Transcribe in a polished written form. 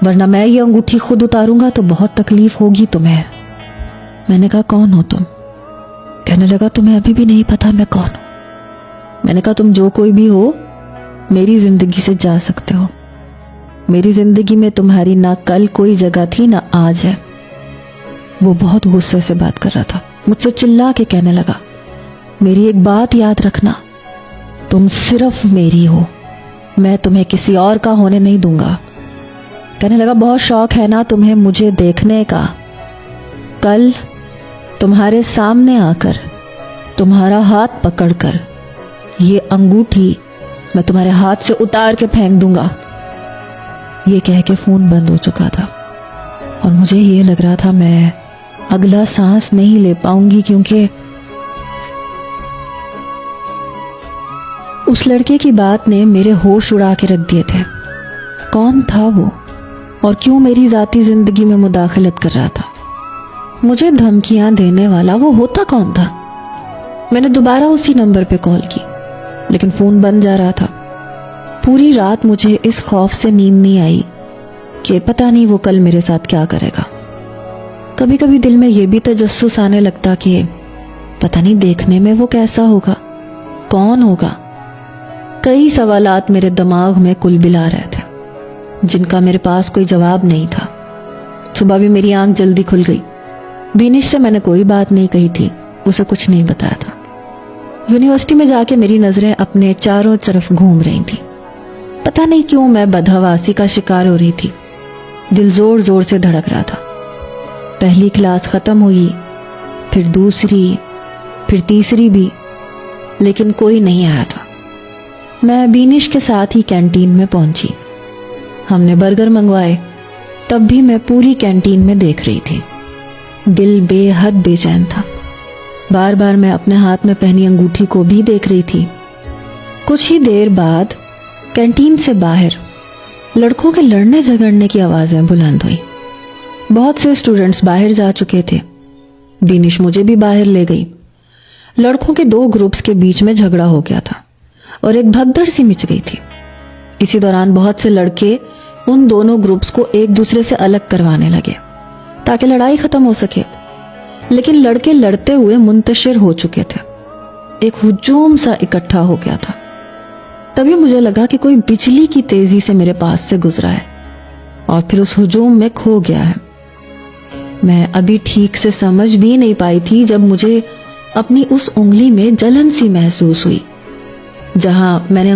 वरना मैं ये अंगूठी खुद उतारूंगा तो बहुत तकलीफ होगी तुम्हें। मैंने कहा कौन हो तुम? कहने लगा तुम्हें अभी भी नहीं पता मैं कौन हूं। मैंने कहा तुम जो कोई भी हो, मेरी जिंदगी से जा सकते हो। मेरी जिंदगी में तुम्हारी ना कल कोई जगह थी ना आज है। वो बहुत गुस्से से बात कर रहा था, मुझसे चिल्ला के कहने लगा, मेरी एक बात याद रखना, तुम सिर्फ मेरी हो, मैं तुम्हें किसी और का होने नहीं दूंगा। कहने लगा बहुत शौक है ना तुम्हें मुझे देखने का, कल तुम्हारे सामने आकर तुम्हारा हाथ पकड़कर ये अंगूठी मैं तुम्हारे हाथ से उतार के फेंक दूंगा। ये कह के फोन बंद हो चुका था और मुझे ये लग रहा था मैं अगला सांस नहीं ले पाऊंगी, क्योंकि उस लड़के की बात ने मेरे होश उड़ा के रख दिए थे। कौन था वो और क्यों मेरी जाती जिंदगी में मुदाखलत कर रहा था? मुझे धमकियां देने वाला वो होता कौन था? मैंने दोबारा उसी नंबर पे कॉल की, लेकिन फोन बंद जा रहा था। पूरी रात मुझे इस खौफ से नींद नहीं आई कि पता नहीं वो कल मेरे साथ क्या करेगा। कभी कभी दिल में ये भी तजस्सुस आने लगता कि पता नहीं देखने में वो कैसा होगा, कौन होगा। कई सवालात मेरे दिमाग में कुलबिला रहे थे, जिनका मेरे पास कोई जवाब नहीं था। सुबह भी मेरी आंख जल्दी खुल गई। बीनिश से मैंने कोई बात नहीं कही थी, उसे कुछ नहीं बताया था। यूनिवर्सिटी में जाके मेरी नजरें अपने चारों तरफ घूम रही थी। पता नहीं क्यों मैं बदहवासी का शिकार हो रही थी। दिल जोर जोर से धड़क रहा था। पहली क्लास खत्म हुई, फिर दूसरी, फिर तीसरी भी, लेकिन कोई नहीं आया था। मैं बीनिश के साथ ही कैंटीन में पहुंची। हमने बर्गर मंगवाए। तब भी मैं पूरी कैंटीन में देख रही थी। दिल बेहद बेचैन था। बार बार मैं अपने हाथ में पहनी अंगूठी को भी देख रही थी। कुछ ही देर बाद कैंटीन से बाहर लड़कों के लड़ने झगड़ने की आवाजें बुलंद हुई। बहुत से स्टूडेंट्स बाहर जा चुके थे। बीनिश मुझे भी बाहर ले गई। लड़कों के दो ग्रुप्स के बीच में झगड़ा हो गया था और एक भगदड़ सी मच गई थी। इसी दौरान बहुत से लड़के उन दोनों ग्रुप्स को एक दूसरे से अलग करवाने लगे ताकि लड़ाई खत्म हो सके, लेकिन लड़के लड़ते हुए मुंतशिर हो चुके थे। एक हुजूम सा इकट्ठा हो गया था। तभी मुझे लगा कि कोई बिजली की तेजी से मेरे पास से गुजरा है और फिर उस हुजूम में खो गया है। मैं अभी ठीक से समझ भी नहीं पाई थी जब मुझे अपनी उस उंगली में जलन सी महसूस हुई जहां मैंने